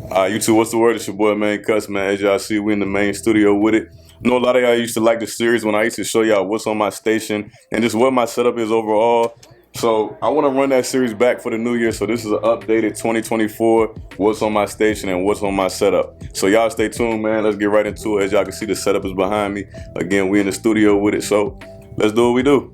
YouTube, what's the word? It's your boy, man, Cuss, man. As y'all see, we in the main studio with it. I know a lot of y'all used to like the series when I used to show y'all what's on my station and just what my setup is overall. So I want to run that series back for the new year. So this is an updated 2024, what's on my station and what's on my setup. So y'all stay tuned, man. Let's get right into it. As y'all can see, the setup is behind me. Again, we in the studio with it. So let's do what we do.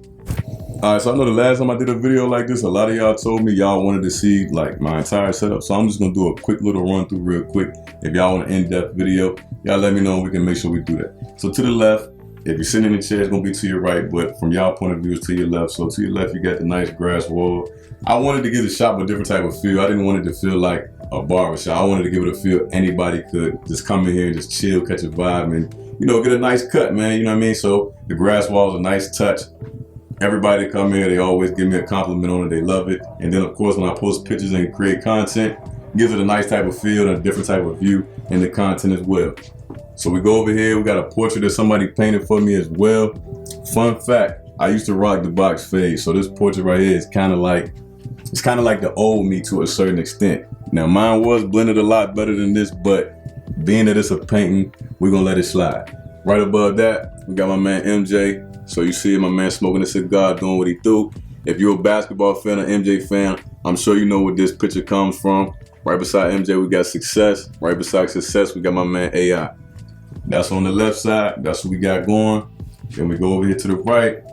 All right, so I know the last time I did a video like this, a lot of y'all told me y'all wanted to see like my entire setup. So I'm just gonna do a quick little run through real quick. If y'all want an in-depth video, y'all let me know and we can make sure we do that. So to the left, if you're sitting in the chair, it's gonna be to your right, but from y'all point of view, it's to your left. So to your left, you got the nice grass wall. I wanted to give the shop a different type of feel. I didn't want it to feel like a barber shop. I wanted to give it a feel anybody could just come in here and just chill, catch a vibe, and get a nice cut, man. You know what I mean? So the grass wall is a nice touch. Everybody that come here, they always give me a compliment on it. They love it. And then, of course, when I post pictures and create content, it gives it a nice type of feel and a different type of view in the content as well. So we go over here. We got a portrait that somebody painted for me as well. Fun fact, I used to rock the box fade. So this portrait right here is kind of like the old me to a certain extent. Now, mine was blended a lot better than this, but being that it's a painting, we're going to let it slide. Right above that, we got my man MJ. So you see my man smoking a cigar, doing what he do. If you're a basketball fan or MJ fan, I'm sure you know where this picture comes from. Right beside MJ, we got Success. Right beside Success, we got my man AI. That's on the left side. That's what we got going. Then we go over here to the right.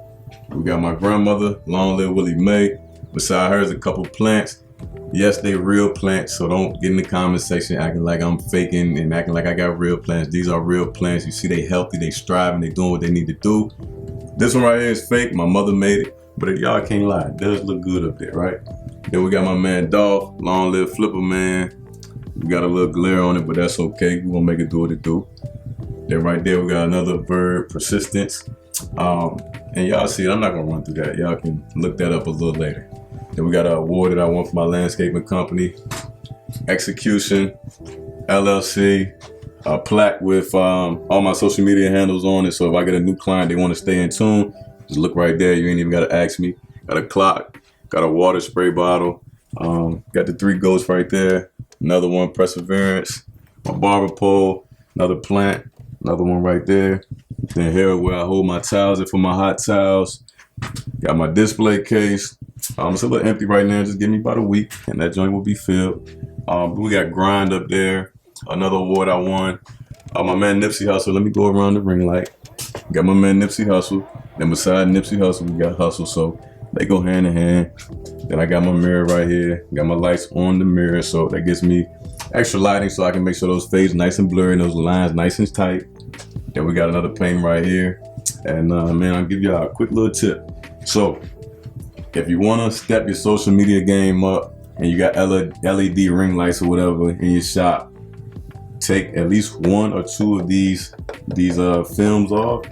We got my grandmother, Long Live Willie Mae. Beside her is a couple plants. Yes, they real plants, so don't get in the comment section acting like I'm faking and acting like I got real plants. These are real plants. You see they healthy, they striving, they doing what they need to do. This one right here is fake. My mother made it, but y'all can't lie, it does look good up there, right? Then we got my man Dolph, Long Live Flipper, man. We got a little glare on it, but that's okay. We're gonna make it do what it do. Then right there, we got another bird, Persistence. And y'all see it, I'm not gonna run through that. Y'all can look that up a little later. Then we got an award that I won for my landscaping company, Execution, LLC, a plaque with all my social media handles on it. So if I get a new client, they want to stay in tune, just look right there. You ain't even got to ask me. Got a clock, got a water spray bottle, got the 3 ghosts right there. Another one, Perseverance, my barber pole, another plant, another one right there. Then here where I hold my towels in for my hot towels. Got my display case. It's a little empty right now. Just give me about a week and that joint will be filled. But we got Grind up there. Another award I won. My man Nipsey Hussle. Let me go around the ring light. Got my man Nipsey Hussle. Then beside Nipsey Hussle, we got Hustle. So they go hand in hand. Then I got my mirror right here. Got my lights on the mirror. So that gives me extra lighting so I can make sure those fades nice and blurry and those lines nice and tight. Then we got another painting right here. And man, I'll give y'all a quick little tip. So if you want to step your social media game up and you got LED ring lights or whatever in your shop, take at least 1 or 2 of these films off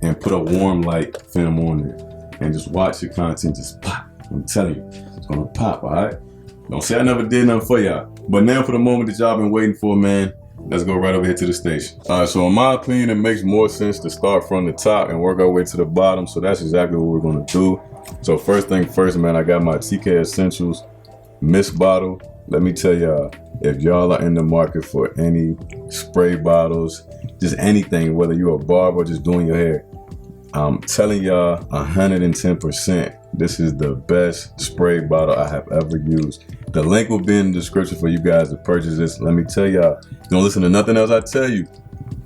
and put a warm light film on there and just watch your content just pop. I'm telling you, it's gonna pop, all right? Don't say I never did nothing for y'all. But now for the moment that y'all been waiting for, man, let's go right over here to the station. All right, so in my opinion, it makes more sense to start from the top and work our way to the bottom. So that's exactly what we're gonna do. So first thing first, man, I got my TK Essentials mist bottle. Let me tell y'all, if y'all are in the market for any spray bottles, just anything, whether you're a barber or just doing your hair, I'm telling y'all 110%, this is the best spray bottle I have ever used. The link will be in the description for you guys to purchase this. Let me tell y'all, don't listen to nothing else I tell you.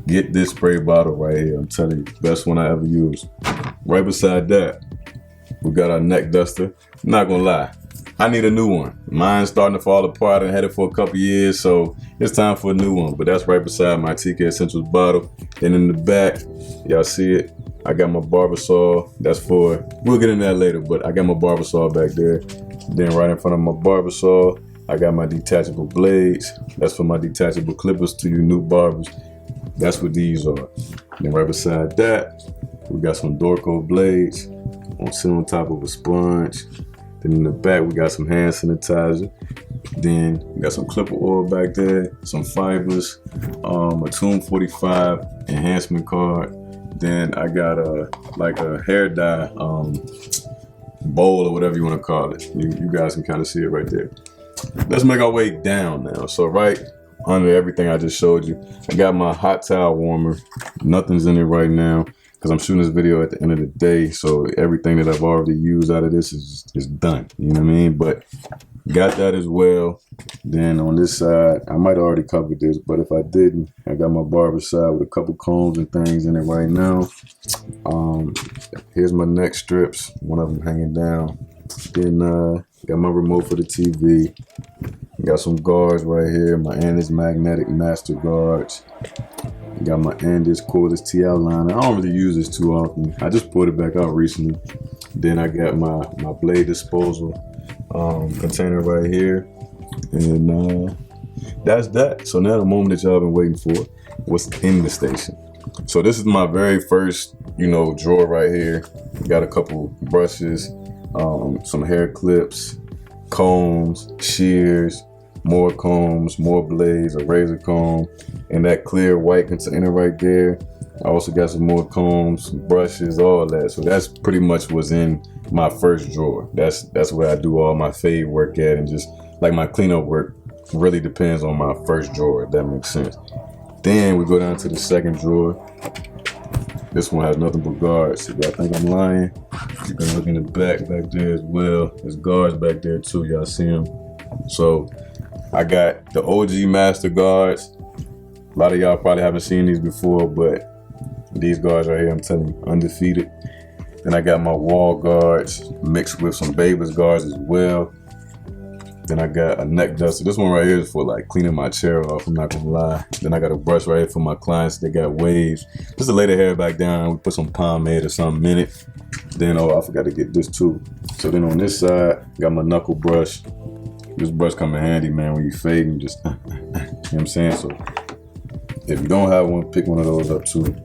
Get this spray bottle right here. I'm telling you, best one I ever used. Right beside that, we got our neck duster. Not gonna lie, I need a new one. Mine's starting to fall apart and had it for a couple years, so it's time for a new one. But that's right beside my TK Essentials bottle. And in the back, y'all see it, I got my barber saw. That's for, we'll get into that later, but I got my barber saw back there. Then right in front of my barber saw, I got my detachable blades. That's for my detachable clippers to you new barbers. That's what these are. Then right beside that, we got some Dorco blades. Sit on top of a sponge. Then in the back, we got some hand sanitizer. Then we got some clipper oil back there, some fibers, a Tune 45 enhancement card. Then I got a hair dye bowl or whatever you want to call it. You guys can kind of see it right there. Let's make our way down now. So right under everything I just showed you. I got my hot towel warmer. Nothing's in it right now because I'm shooting this video at the end of the day. So everything that I've already used out of this is done. You know what I mean? But got that as well. Then on this side, I might have already covered this, but if I didn't, I got my barber side with a couple combs and things in it right now. Here's my neck strips, one of them hanging down. Then got my remote for the TV. Got some guards right here, my Andis magnetic master guards. Got my Andis cordless TL liner. I don't really use this too often. I just put it back out recently. Then I got my blade disposal container right here. And that's that. So now the moment that y'all been waiting for, what's in the station. So this is my very first, drawer right here. Got a couple brushes, some hair clips, combs, shears, more combs, more blades, a razor comb, and that clear white container right there. I also got some more combs, brushes, all that. So that's pretty much what's in my first drawer. That's where I do all my fade work at, and just like my cleanup work really depends on my first drawer, if that makes sense. Then we go down to the second drawer. This one has nothing but guards. If y'all think I'm lying, you can look in the back there as well. There's guards back there too, y'all see them. So I got the OG master guards. A lot of y'all probably haven't seen these before, but these guards right here, I'm telling you, undefeated. Then I got my wall guards mixed with some Barber's guards as well. Then I got a neck duster. This one right here is for like cleaning my chair off, I'm not gonna lie. Then I got a brush right here for my clients that got waves. Just to lay the hair back down, we put some pomade or something in it. Then, I forgot to get this too. So then on this side, got my knuckle brush. This brush come in handy, man, when you fade and just, you know what I'm saying? So if you don't have one, pick one of those up too.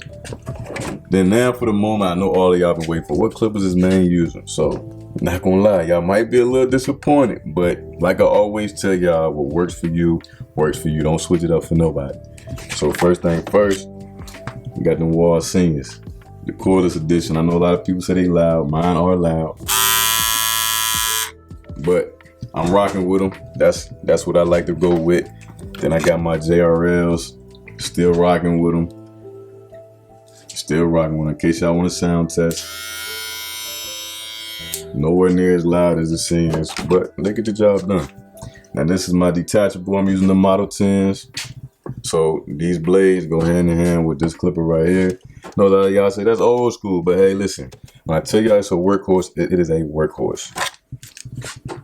Then now for the moment, I know all of y'all been waiting for, what clippers is man using? So not gonna lie, y'all might be a little disappointed, but like I always tell y'all, what works for you, works for you. Don't switch it up for nobody. So first thing first, we got them Wall Seniors, the cordless edition. I know a lot of people say they loud, mine are loud, but I'm rocking with them. That's what I like to go with. Then I got my JRLs, still rocking with them. Still rocking with them. In case y'all want a sound test. Nowhere near as loud as the Seniors, but they get the job done. Now this is my detachable. I'm using the Model 10s. So these blades go hand in hand with this clipper right here. I know a lot of y'all say that's old school, but hey, listen. When I tell y'all it's a workhorse, it is a workhorse.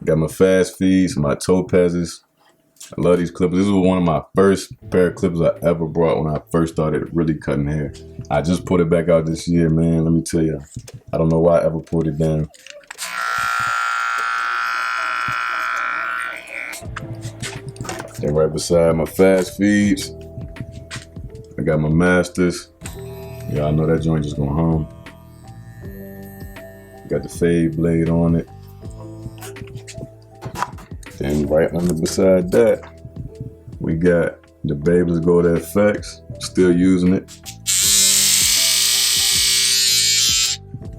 Got my fast feeds, my topazes. I love these clippers. This was one of my first pair of clippers I ever brought when I first started really cutting hair. I just put it back out this year, man. Let me tell you, I don't know why I ever pulled it down. Then right beside my fast feeds, I got my masters. Y'all know that joint just going home. Got the fade blade on it. Then right under beside that, we got the Barber's Gold FX. Still using it.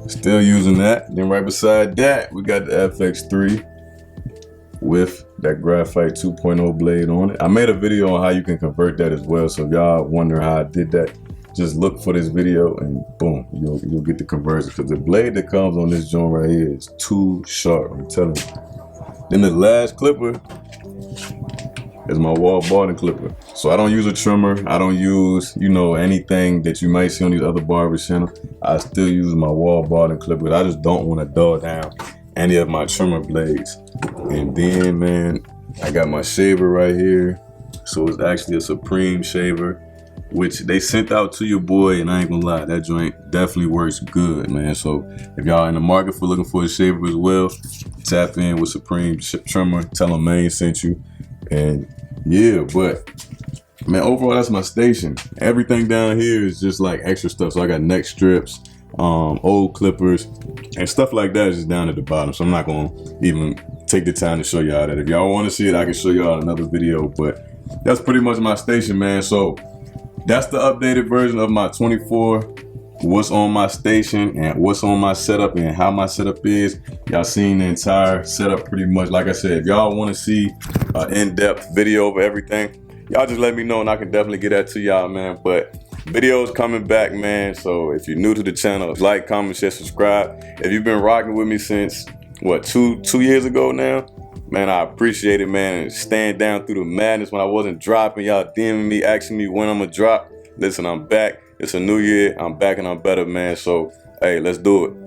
Still using that. Then right beside that, we got the FX3 with that graphite 2.0 blade on it. I made a video on how you can convert that as well. So if y'all wonder how I did that, just look for this video and boom, you'll get the conversion. Because the blade that comes on this joint right here is too sharp, I'm telling you. Then the last clipper is my wall balding clipper. So I don't use a trimmer. I don't use, anything that you might see on these other barber channels. I still use my wall balding clipper. I just don't want to dull down any of my trimmer blades. And then, man, I got my shaver right here. So it's actually a Supreme shaver, which they sent out to your boy, and I ain't gonna lie, that joint definitely works good, man. So if y'all in the market for looking for a shaver as well, tap in with Supreme Trimmer, tell them Maine sent you. And yeah, but man, overall that's my station. Everything down here is just like extra stuff. So I got neck strips, old clippers, and stuff like that is just down at the bottom. So I'm not gonna even take the time to show y'all that. If y'all want to see it, I can show y'all another video, but that's pretty much my station, man. So that's the updated version of my 24, what's on my station and what's on my setup and how my setup is. Y'all seen the entire setup pretty much. Like I said, if y'all want to see an in-depth video of everything, y'all just let me know and I can definitely get that to y'all, man. But videos coming back, man. So if you're new to the channel, like, comment, share, subscribe. If you've been rocking with me since what, two years ago now, man, I appreciate it, man. And staying down through the madness when I wasn't dropping, y'all DMing me, asking me when I'm gonna drop. Listen, I'm back. It's a new year. I'm back and I'm better, man. So hey, let's do it.